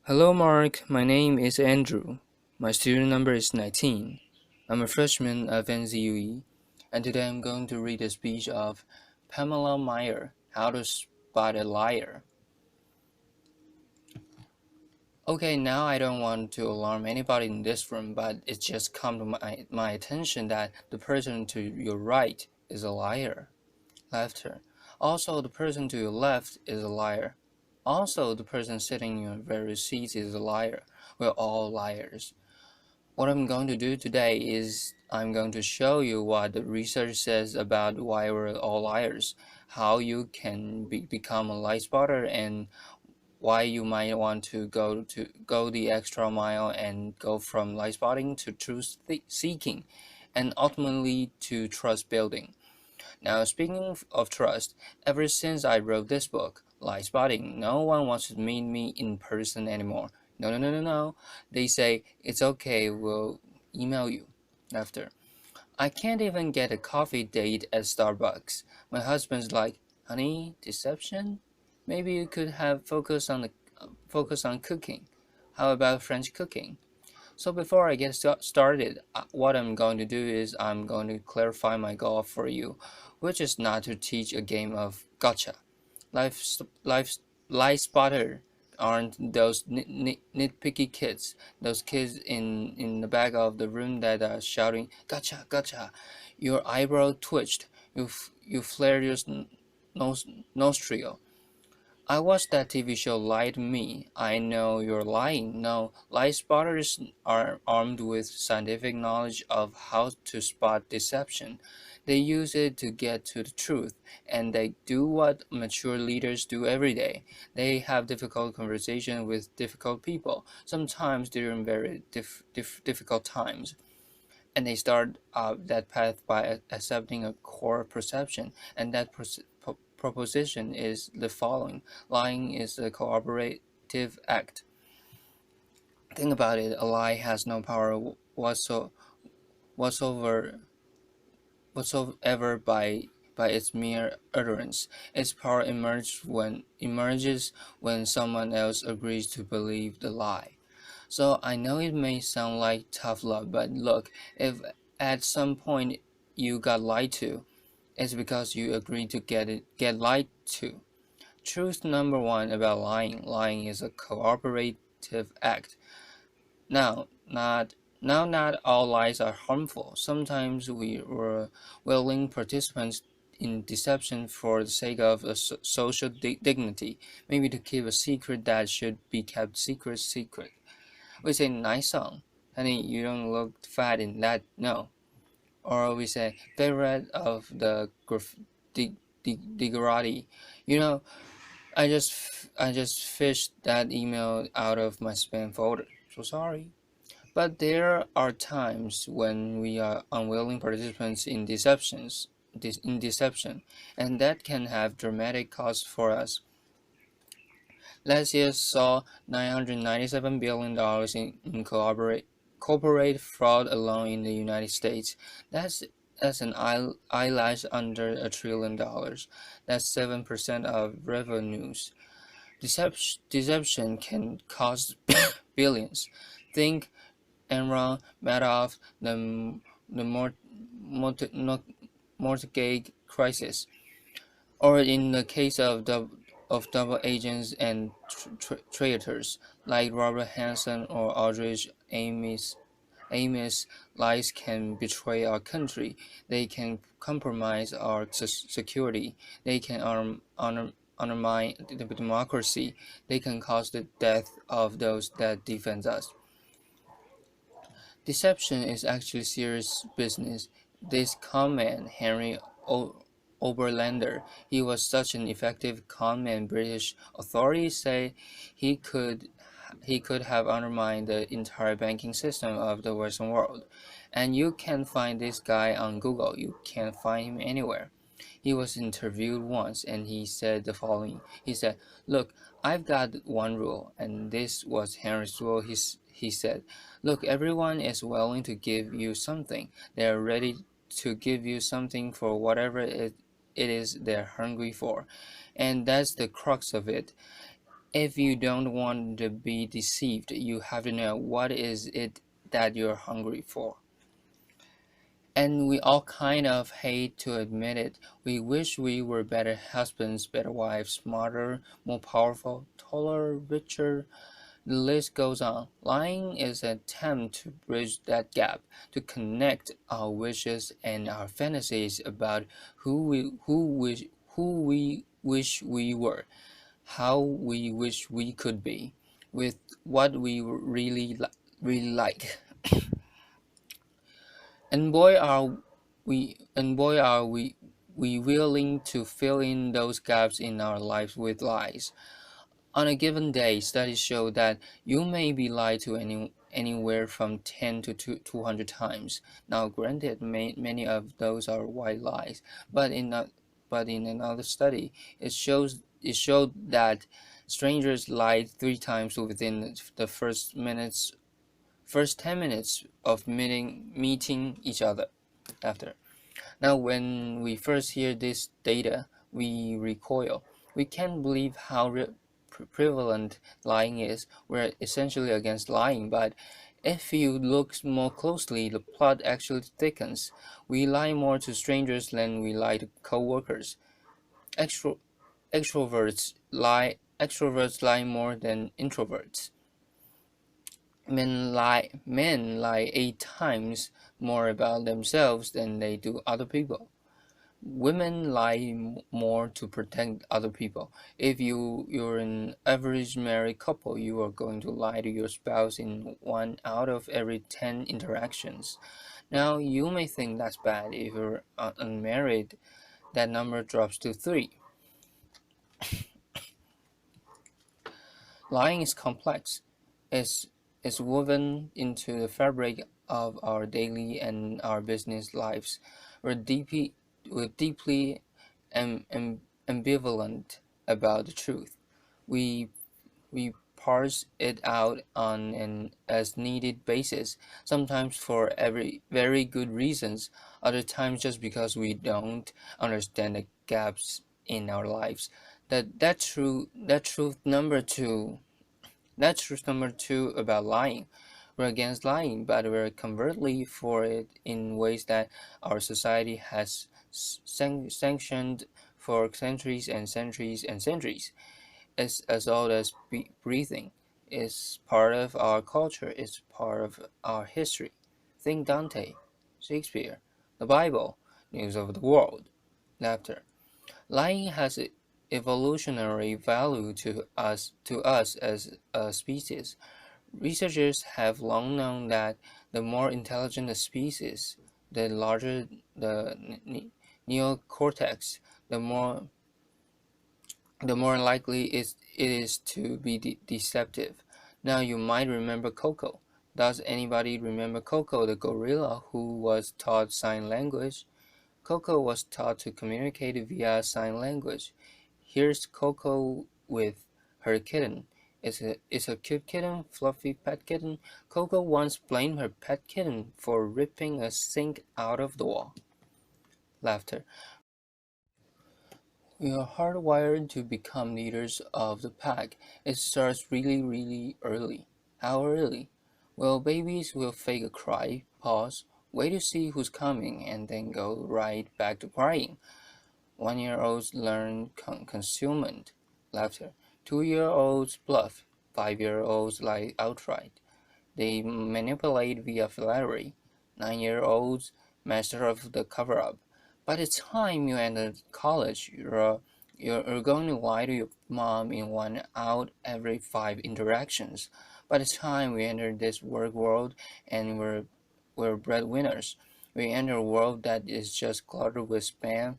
Hello, Mark. My name is Andrew. My student number is 19. I'm a freshman at NZUE, and today I'm going to read a speech of Pamela Meyer, How to Spot a Liar. Okay, now I don't want to alarm anybody in this room, but it just come to my attention that the person to your right is a liar. Laughter. Also, the person to your left is a liar. Also, the person sitting in your very seat is a liar. We're all liars. What I'm going to do today is I'm going to show you what the research says about why we're all liars, how you can become a lie spotter, and why you might want to go the extra mile and go from lie spotting to truth seeking, and ultimately to trust building. Now, speaking of trust, ever since I wrote this book, Lie Spotting, no one wants to meet me in person anymore. No, no, no, no, no. They say, it's okay, we'll email you after. I can't even get a coffee date at Starbucks. My husband's like, honey, deception? Maybe you could have focus on cooking. How about French cooking? So before I get started, what I'm going to do is I'm going to clarify my goal for you, which is not to teach a game of gotcha. Life, life, Lie spotter aren't those nitpicky kids, those kids in the back of the room that are shouting gotcha, gotcha. Your eyebrow twitched. You flared your nostril. I watched that TV show Lie to Me. I know you're lying. No, lie spotters are armed with scientific knowledge of how to spot deception. They use it to get to the truth, and they do what mature leaders do every day. They have difficult conversation with difficult people, sometimes during very difficult times. And they start that path by accepting a core perception, and that proposition is the following: lying is a cooperative act. Think about it, a lie has no power whatsoever, whatsoever by its mere utterance. Its power emerges when someone else agrees to believe the lie. So I know it may sound like tough love, but look, if at some point you got lied to, it's because you agreed to get lied to. Truth number one about lying. Lying is a cooperative act. Now, not all lies are harmful. Sometimes we were willing participants in deception for the sake of a social dignity, maybe to keep a secret that should be kept secret. We say, nice song. Honey, you don't look fat in that, no. Or we say, favorite of the digerati. You know, I just fished that email out of my spam folder. So sorry. But there are times when we are unwilling participants in deception, and that can have dramatic costs for us. Last year saw $997 billion in corporate fraud alone in the United States. That's that's an eyelash under $1 trillion. That's 7% of revenues. Deception can cost billions. Think Enron, Madoff, the mortgage crisis. Or in the case of double agents and traitors like Robert Hansen or Aldrich Ames, lies can betray our country. They can compromise our security. They can undermine the democracy. They can cause the death of those that defend us. Deception is actually serious business. This conman, Henry Oberlander, he was such an effective conman. British authorities say he could he could have undermined the entire banking system of the Western world. And you can find this guy on Google. You can't find him anywhere. He was interviewed once and he said the following. He said, look, I've got one rule, and this was Henry's rule. He said, look, everyone is willing to give you something. They are ready to give you something for whatever it is they're hungry for. And that's the crux of it. If you don't want to be deceived, you have to know what is it that you're hungry for. And we all kind of hate to admit it. We wish we were better husbands, better wives, smarter, more powerful, taller, richer. The list goes on. Lying is an attempt to bridge that gap, to connect our wishes and our fantasies about who we wish we were, how we wish we could be, with what we really like. And boy are we willing to fill in those gaps in our lives with lies. On a given day, studies show that you may be lied to anywhere from 10 to 200 times. Now, granted, many of those are white lies, but in another study, it showed that strangers lied 3 times within the first 10 minutes of meeting each other after. Now, when we first hear this data, we recoil. We can't believe how prevalent lying is. We're essentially against lying, but if you look more closely, the plot actually thickens. We lie more to strangers than we lie to co-workers. Extro- extroverts lie more than introverts. Men lie 8 times more about themselves than they do other people. Women lie more to protect other people. If you're an average married couple, you are going to lie to your spouse in 1 out of every 10 interactions. Now, you may think that's bad. If you're unmarried, that number drops to 3. Lying is complex. It's, it's woven into the fabric of our daily and our business lives. We're deeply, we're deeply ambivalent about the truth. We we parse it out on an as needed basis, sometimes for very good reasons, other times just because we don't understand the gaps in our lives. That's truth number two about lying. We're against lying, but we're covertly for it in ways that our society has sanctioned for centuries and centuries and centuries. It's as old as breathing. It's part of our culture. It's part of our history. Think Dante, Shakespeare, the Bible, news of the world, laughter. Lying has evolutionary value to us as a species. Researchers have long known that the more intelligent the species, the larger the neocortex, the more likely it is to be deceptive. Now you might remember Coco. Does anybody remember Coco, the gorilla who was taught sign language? Coco was taught to communicate via sign language. Here's Coco with her kitten. It's a cute kitten, fluffy pet kitten. Coco once blamed her pet kitten for ripping a sink out of the wall. Laughter. We are hardwired to become leaders of the pack. It starts really early. How early? Well, babies will fake a cry, pause, wait to see who's coming, and then go right back to crying. 1-year-olds learn concealment, laughter. 2-year-olds bluff. 5-year-olds lie outright. They manipulate via flattery. 9-year-olds master of the cover-up. By the time you enter college, you're going to lie to your mom in 1 out every 5 interactions. By the time we enter this work world and we're breadwinners, we enter a world that is just cluttered with spam,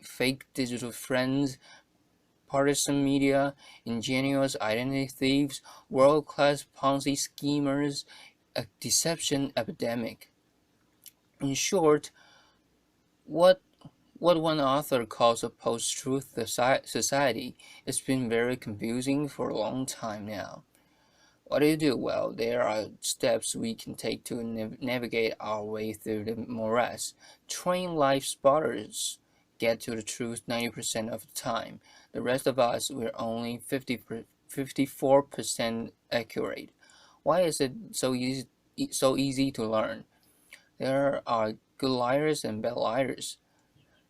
fake digital friends, partisan media, ingenious identity thieves, world-class Ponzi schemers, a deception epidemic. In short, what one author calls a post-truth society. It's been very confusing for a long time now. What do you do? Well, there are steps we can take to navigate our way through the morass. Train life spotters get to the truth 90% of the time. The rest of us, we're only 54% accurate. Why is it so easy to learn? There are good liars and bad liars.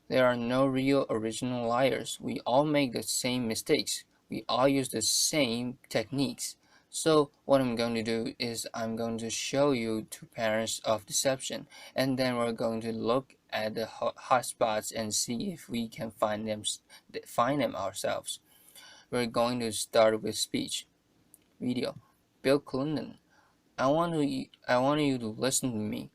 There are no real original liars. We all make the same mistakes. We all use the same techniques. So what I'm going to do is I'm going to show you two patterns of deception, and then we're going to look at the hot spots and see if we can find them ourselves. We're going to start with speech. Video. Bill Clinton. I want you to listen to me.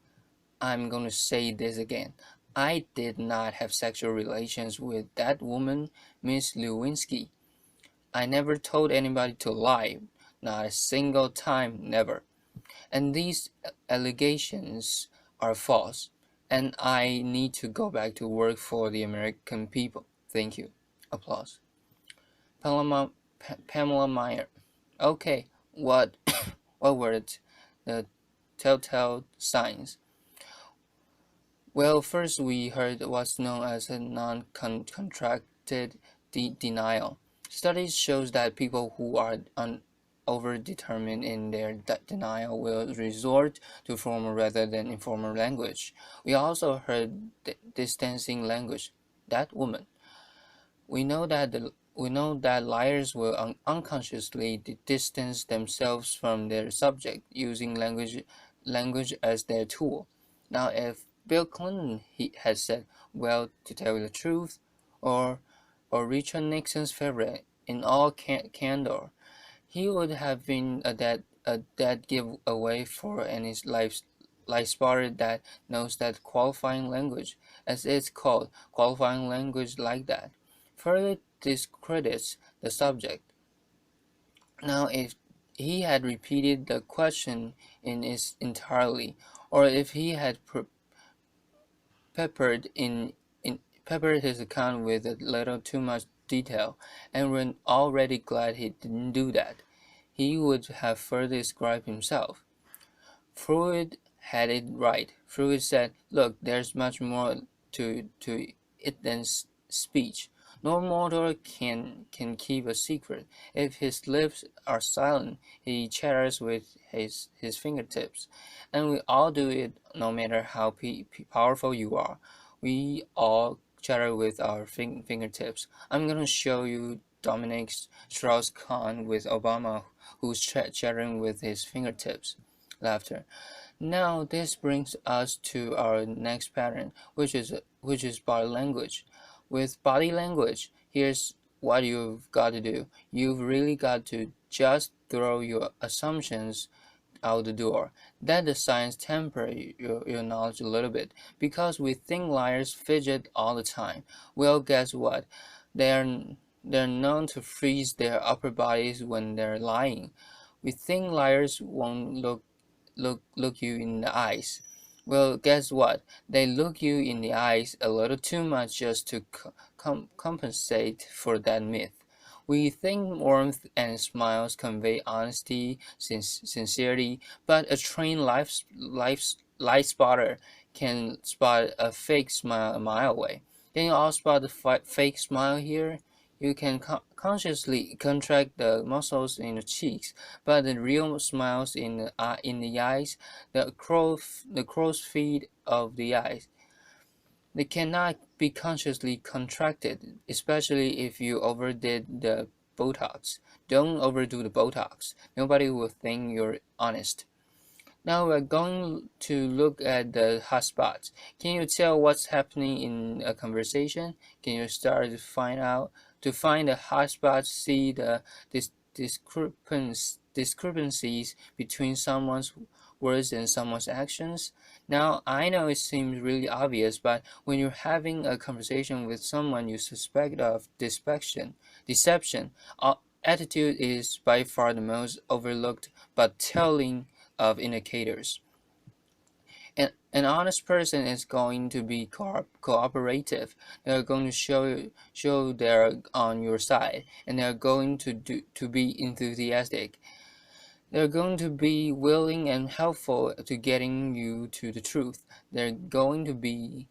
I'm going to say this again. I did not have sexual relations with that woman, Miss Lewinsky. I never told anybody to lie. Not a single time, never. And these allegations are false. And I need to go back to work for the American people. Thank you. Applause. Pamela Meyer. Okay, what, what were it? The telltale signs. Well, first we heard what's known as a non-contracted denial. Studies shows that people who are overdetermined in their denial will resort to formal rather than informal language. We also heard distancing language. That woman. We know that liars will unconsciously distance themselves from their subject, using language as their tool. Now, if Bill Clinton had said, "Well, to tell you the truth," or Richard Nixon's favorite, "in all candor," he would have been a dead giveaway for any life spotter that knows that qualifying language, as it's called, qualifying language like that, further discredits the subject. Now, if he had repeated the question in its entirely, or if he had peppered peppered his account with a little too much detail, and we're already glad he didn't do that, he would have further described himself. Freud had it right. Freud said, "Look, there's much more to it than speech. No mortal can keep a secret. If his lips are silent, he chatters with his fingertips. And we all do it no matter how powerful you are. We all chatter with our fingertips. I'm going to show you Dominic Strauss-Kahn with Obama, who's chattering with his fingertips." Laughter. Now this brings us to our next pattern, which is body language. With body language, here's what you've got to do. You've really got to just throw your assumptions out the door. Let the science temper your knowledge a little bit, because we think liars fidget all the time. Well, guess what? They're known to freeze their upper bodies when they're lying. We think liars won't look you in the eyes. Well, guess what? They look you in the eyes a little too much just to compensate for that myth. We think warmth and smiles convey honesty, sincerity, but a trained light spotter can spot a fake smile a mile away. Can you all spot the fake smile here? You can consciously contract the muscles in the cheeks, but the real smiles in the eyes, the crow's feet of the eyes, they cannot be consciously contracted, especially if you overdid the Botox. Don't overdo the Botox. Nobody will think you're honest. Now we're going to look at the hotspots. Can you tell what's happening in a conversation? Can you start to find the hotspots, see the discrepancies between someone's words and someone's actions? Now I know it seems really obvious, but when you're having a conversation with someone you suspect of deception, attitude is by far the most overlooked but telling of indicators. An honest person is going to be cooperative. They're going to show they're on your side, and they're going to be enthusiastic. They're going to be willing and helpful to getting you to the truth. They're going to be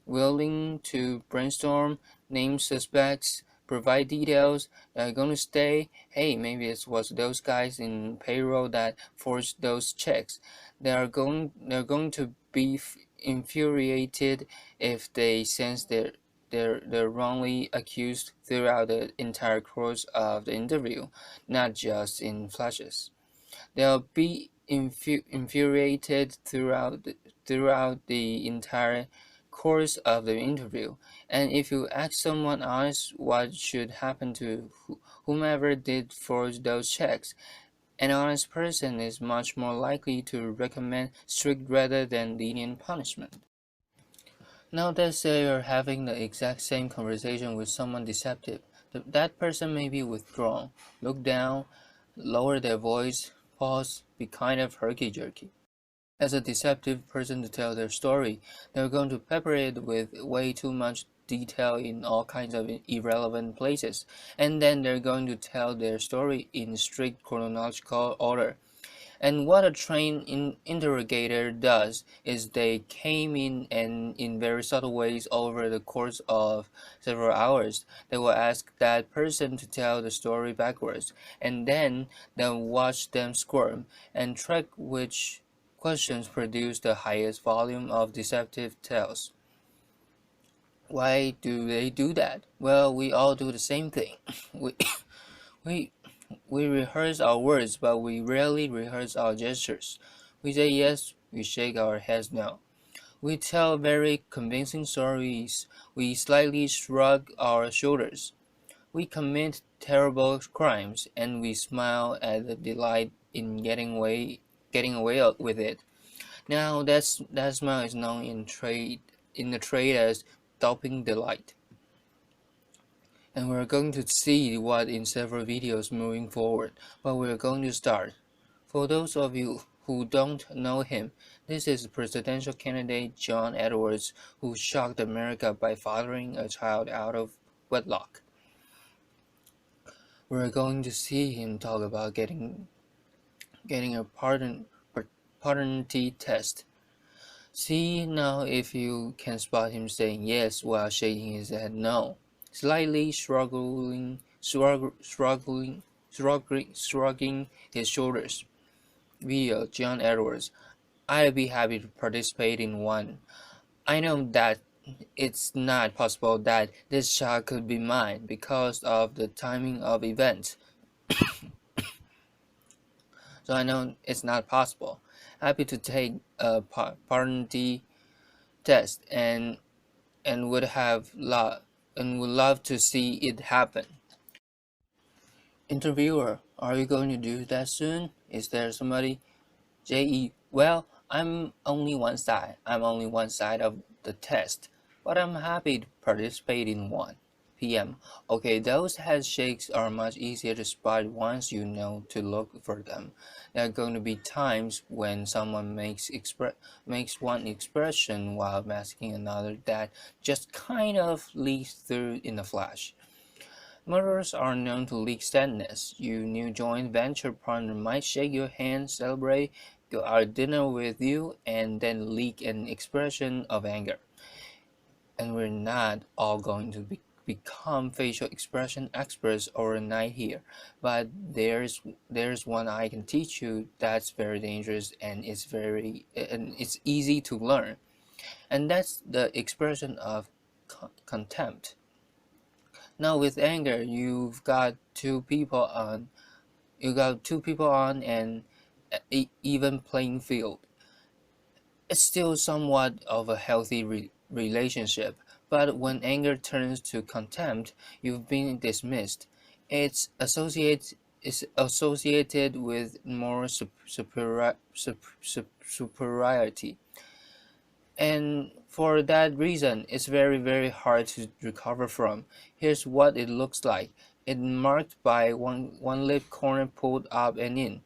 willing to brainstorm, name suspects, provide details. They're going to stay. Hey, maybe it was those guys in payroll that forged those checks. They're going to be infuriated if they sense they're wrongly accused throughout the entire course of the interview, not just in flashes. They'll be infuriated throughout the entire course of the interview. And if you ask someone else what should happen to whomever did forge those checks, an honest person is much more likely to recommend strict rather than lenient punishment. Now let's say you're having the exact same conversation with someone deceptive. That person may be withdrawn, look down, lower their voice, pause, be kind of herky-jerky. As a deceptive person to tell their story, they're going to pepper it with way too much detail in all kinds of irrelevant places, and then they're going to tell their story in strict chronological order. And what a trained interrogator does is they came in and in very subtle ways over the course of several hours. They will ask that person to tell the story backwards, and then they'll watch them squirm and track which questions produce the highest volume of deceptive tales. Why do they do that? Well, we all do the same thing. We, we we rehearse our words, but we rarely rehearse our gestures. We say yes, we shake our heads no. We tell very convincing stories, we slightly shrug our shoulders. We commit terrible crimes, and we smile at the delight in getting away with it. Now that smile is known in the trade as doping delight. And we're going to see what in several videos moving forward, but we're going to start. For those of you who don't know him, this is presidential candidate John Edwards, who shocked America by fathering a child out of wedlock. We're going to see him talk about getting a paternity test. See now if you can spot him saying yes while shaking his head no, slightly shrugging his shoulders. Via John Edwards, I'd be happy to participate in one. I know that it's not possible that this child could be mine because of the timing of events, so I know it's not possible. Happy to take a paternity test and would love to see it happen. Interviewer, are you going to do that soon? Is there somebody? JE, well, I'm only one side of the test, but I'm happy to participate in one. PM, okay, those head shakes are much easier to spot once you know to look for them. There are going to be times when someone makes one expression while masking another that just kind of leaks through in a flash. Murderers are known to leak sadness. Your new joint venture partner might shake your hand, celebrate, go out dinner with you, and then leak an expression of anger. And we're not all going to become facial expression experts overnight here, but there's one I can teach you that's very dangerous and it's easy to learn, and that's the expression of contempt. Now with anger, you got two people on an even playing field. It's still somewhat of a healthy relationship, but when anger turns to contempt, you've been dismissed. It's associated with more superiority. And for that reason, it's very, very hard to recover from. Here's what it looks like. It's marked by one lip corner pulled up and in.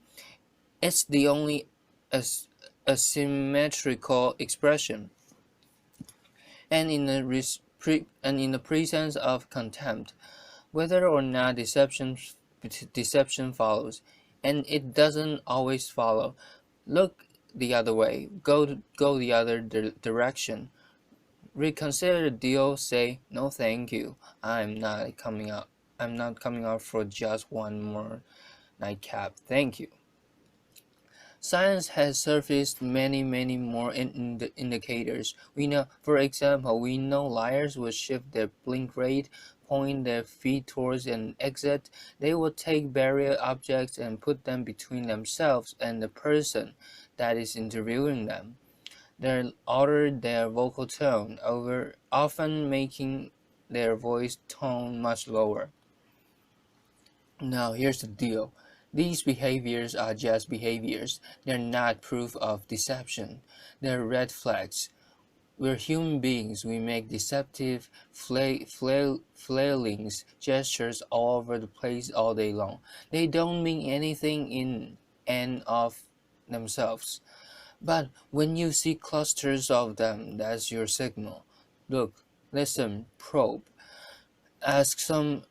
It's the only as asymmetrical expression. And in the presence of contempt, whether or not deception follows, and it doesn't always follow, look the other way, go the other direction. Reconsider the deal, say, no thank you, I'm not coming I'm not coming out for just one more nightcap. Thank you. Science has surfaced many more indicators. We know, for example, we know liars will shift their blink rate, point their feet towards an exit. They will take barrier objects and put them between themselves and the person that is interviewing them. They alter their vocal tone, over often making their voice tone much lower. Now, here's the deal. These behaviors are just behaviors. They're not proof of deception. They're red flags. We're human beings. We make deceptive, flailings, gestures all over the place all day long. They don't mean anything in and of themselves. But when you see clusters of them, that's your signal. Look, listen, probe. Ask some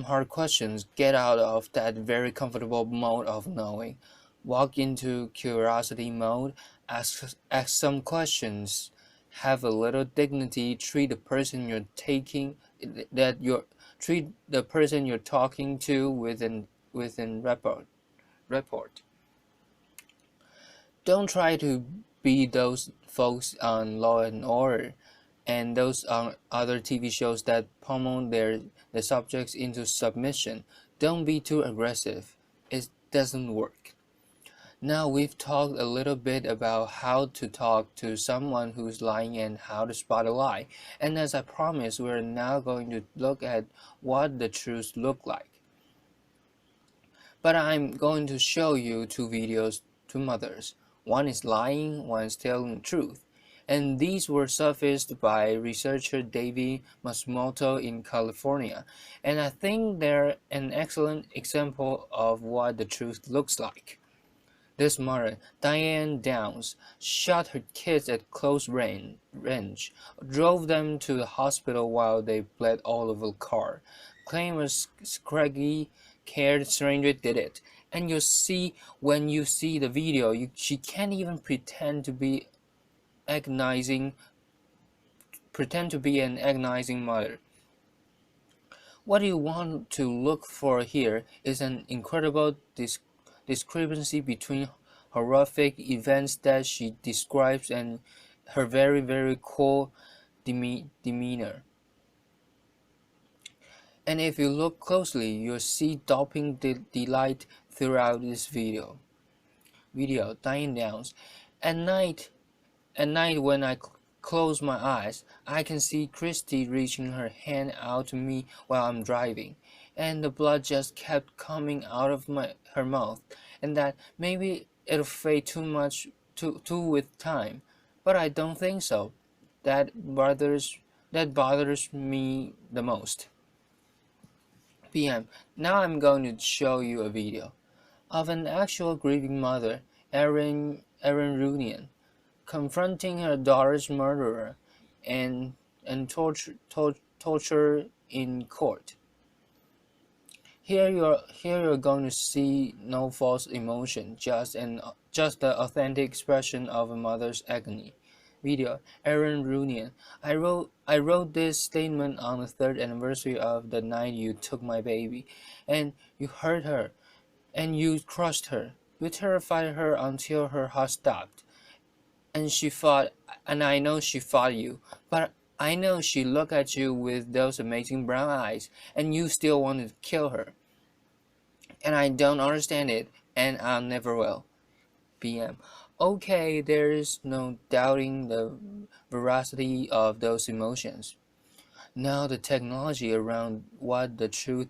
hard questions. Get out of that very comfortable mode of knowing. Walk into curiosity mode. Ask some questions. Have a little dignity. Treat the person you're taking that you're treat the person you're talking to within report. Don't try to be those folks on Law and Order and those other TV shows that pummel their subjects into submission. Don't be too aggressive. It doesn't work. Now we've talked a little bit about how to talk to someone who's lying and how to spot a lie. And as I promised, we're now going to look at what the truth look like. But I'm going to show you two videos, two mothers. One is lying, one is telling the truth. And these were surfaced by researcher David Matsumoto in California. And I think they're an excellent example of what the truth looks like. This mother, Diane Downs, shot her kids at close range, drove them to the hospital while they bled all over the car, claimed a scraggy, cared stranger did it. And you see, when you see the video, she can't even agonizing, pretend to be an agonizing mother. What you want to look for here is an incredible discrepancy between horrific events that she describes and her very cool demeanor. And if you look closely, you'll see doping delight throughout this video. Dying downs. At night, when I close my eyes, I can see Christy reaching her hand out to me while I'm driving, and the blood just kept coming out of her mouth, and that maybe it'll fade too with time, but I don't think so. That bothers me the most. PM. Now I'm going to show you a video of an actual grieving mother, Erin Runian, confronting her daughter's murderer and torture in court. Here you're going to see no false emotion, just the authentic expression of a mother's agony. Video, Erin Runian. I wrote this statement on the 3rd anniversary of the night you took my baby, and you hurt her, and you crushed her. You terrified her until her heart stopped. And she fought, and I know she fought you, but I know she looked at you with those amazing brown eyes, and you still wanted to kill her. And I don't understand it, and I never will. PM. Okay, there is no doubting the veracity of those emotions. Now the technology around what the truth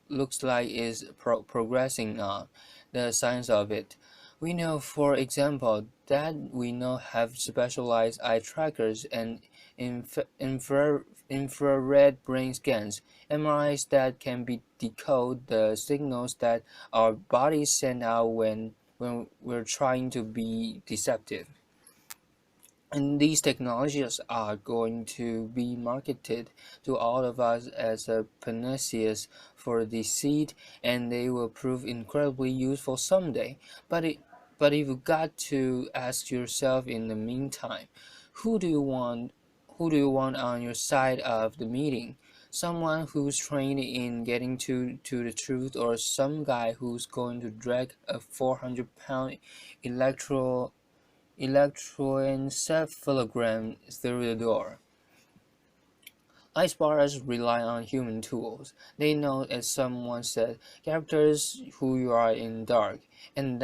looks like is progressing on, the science of it. We know, for example, that we now have specialized eye trackers and infrared brain scans, MRIs that can decode the signals that our bodies send out when we're trying to be deceptive. And these technologies are going to be marketed to all of us as a panacea for deceit, and they will prove incredibly useful someday. But you've got to ask yourself in the meantime, who do you want on your side of the meeting? Someone who's trained in getting to the truth, or some guy who's going to drag a 400-pound electro electroencephalogram through the door. Icebarers rely on human tools. They know, as someone said, characters who you are in dark. And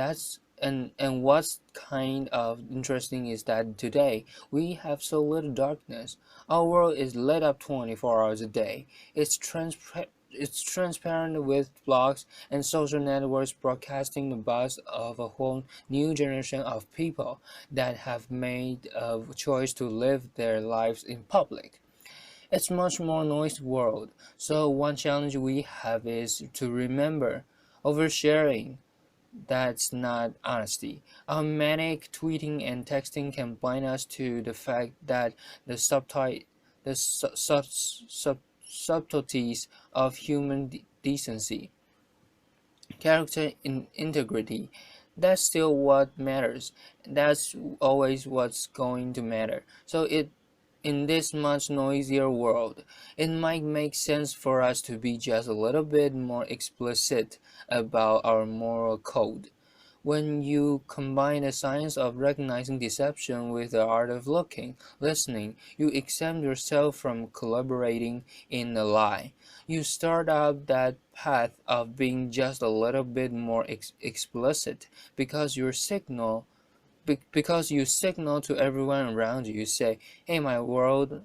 what's kind of interesting is that today we have so little darkness. Our world is lit up 24 hours a day. It's transparent with blogs and social networks broadcasting the buzz of a whole new generation of people that have made a choice to live their lives in public. It's much more noisy world. So one challenge we have is to remember oversharing. That's not honesty. Our manic tweeting and texting can blind us to the fact that the subtleties of human decency, character, and integrity. That's still what matters. That's always what's going to matter. So in this much noisier world, it might make sense for us to be just a little bit more explicit about our moral code. When you combine the science of recognizing deception with the art of looking, listening, you exempt yourself from collaborating in a lie. You start up that path of being just a little bit more explicit because because you signal to everyone around you. You say, hey, our world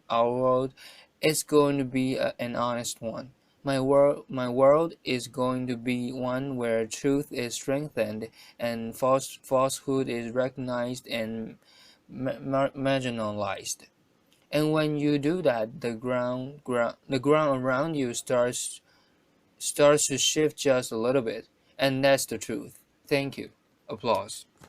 is going to be an honest one. My world is going to be one where truth is strengthened and falsehood is recognized and marginalized. And when you do that, the ground around you starts to shift just a little bit, and that's the truth. Thank you. Applause.